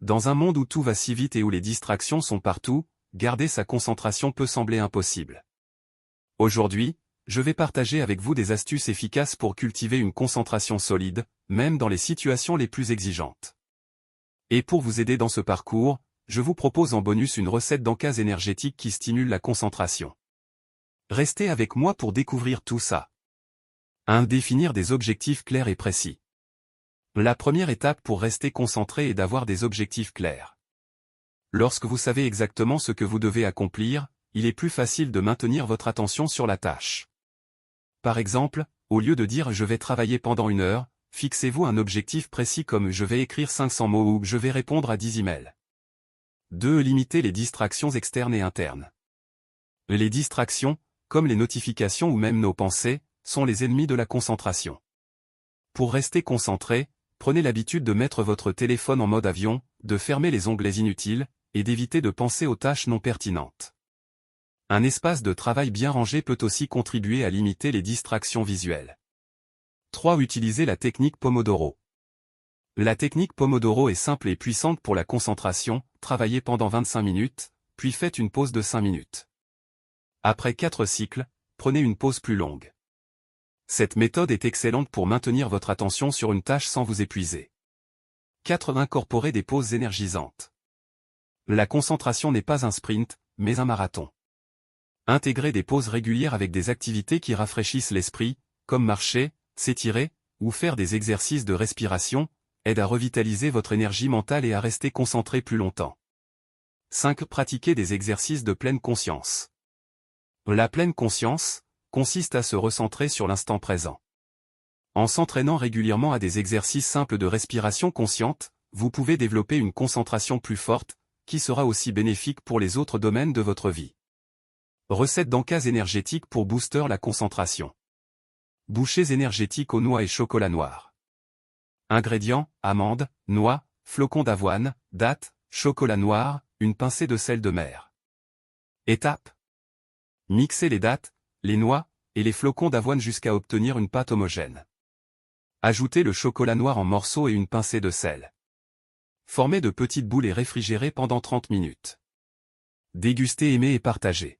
Dans un monde où tout va si vite et où les distractions sont partout, garder sa concentration peut sembler impossible. Aujourd'hui, je vais partager avec vous des astuces efficaces pour cultiver une concentration solide, même dans les situations les plus exigeantes. Et pour vous aider dans ce parcours, je vous propose en bonus une recette d'encase énergétique qui stimule la concentration. Restez avec moi pour découvrir tout ça. 1. Définir des objectifs clairs et précis. La première étape pour rester concentré est d'avoir des objectifs clairs. Lorsque vous savez exactement ce que vous devez accomplir, il est plus facile de maintenir votre attention sur la tâche. Par exemple, au lieu de dire « je vais travailler pendant 1 heure », fixez-vous un objectif précis comme « je vais écrire 500 mots » ou « je vais répondre à 10 emails ». 2. Limiter les distractions externes et internes. Les distractions, comme les notifications ou même nos pensées, sont les ennemis de la concentration. Pour rester concentré, prenez l'habitude de mettre votre téléphone en mode avion, de fermer les onglets inutiles, et d'éviter de penser aux tâches non pertinentes. Un espace de travail bien rangé peut aussi contribuer à limiter les distractions visuelles. 3. Utilisez la technique Pomodoro. La technique Pomodoro est simple et puissante pour la concentration, travaillez pendant 25 minutes, puis faites une pause de 5 minutes. Après 4 cycles, prenez une pause plus longue. Cette méthode est excellente pour maintenir votre attention sur une tâche sans vous épuiser. 4. Incorporer des pauses énergisantes. La concentration n'est pas un sprint, mais un marathon. Intégrez des pauses régulières avec des activités qui rafraîchissent l'esprit, comme marcher, s'étirer, ou faire des exercices de respiration, aide à revitaliser votre énergie mentale et à rester concentré plus longtemps. 5. Pratiquer des exercices de pleine conscience. La pleine conscience consiste à se recentrer sur l'instant présent. En s'entraînant régulièrement à des exercices simples de respiration consciente, vous pouvez développer une concentration plus forte, qui sera aussi bénéfique pour les autres domaines de votre vie. Recette d'encase énergétique pour booster la concentration. Bouchées énergétiques aux noix et chocolat noir. Ingrédients, amandes, noix, flocons d'avoine, dattes, chocolat noir, une pincée de sel de mer. Étape. Mixez les dattes, les noix, et les flocons d'avoine jusqu'à obtenir une pâte homogène. Ajoutez le chocolat noir en morceaux et une pincée de sel. Formez de petites boules et réfrigérez pendant 30 minutes. Dégustez, aimez et partagez.